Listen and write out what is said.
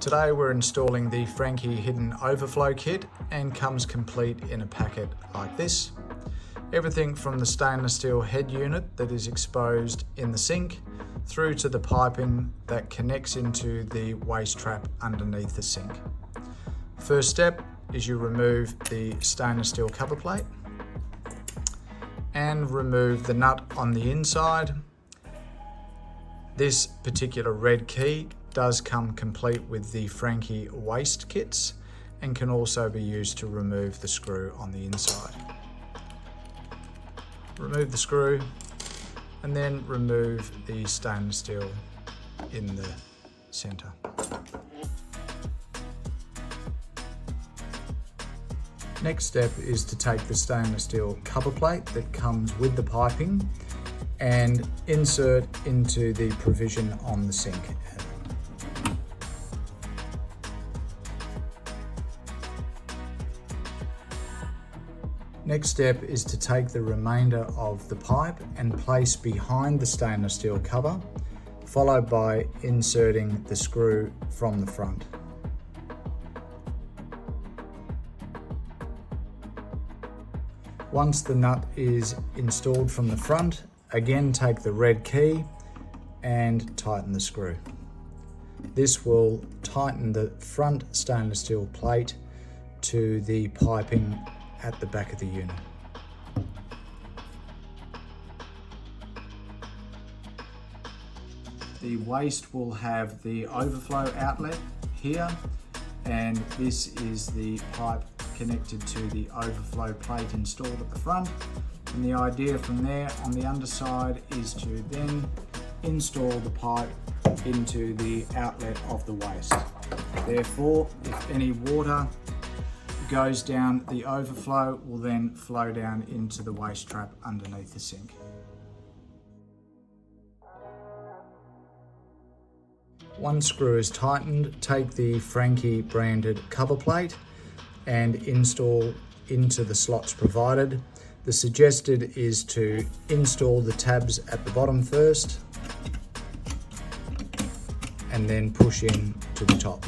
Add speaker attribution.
Speaker 1: Today we're installing the Franke hidden overflow kit and comes complete in a packet like this. Everything from the stainless steel head unit that is exposed in the sink through to the piping that connects into the waste trap underneath the sink. First step is you remove the stainless steel cover plate and remove the nut on the inside. This particular red key does come complete with the Franke waste kits and can also be used to remove the screw on the inside. Remove the screw and then remove the stainless steel in the centre. Next step is to take the stainless steel cover plate that comes with the piping and insert into the provision on the sink. Next step is to take the remainder of the pipe and place behind the stainless steel cover, followed by inserting the screw from the front. Once the nut is installed from the front, again take the red key and tighten the screw. This will tighten the front stainless steel plate to the piping at the back of the unit. The waste will have the overflow outlet here, and this is the pipe connected to the overflow plate installed at the front. And the idea from there on the underside is to then install the pipe into the outlet of the waste. Therefore, if any water goes down, the overflow will then flow down into the waste trap underneath the sink. Once screw is tightened, take the Franke branded cover plate and install into the slots provided. The suggested is to install the tabs at the bottom first and then push in to the top.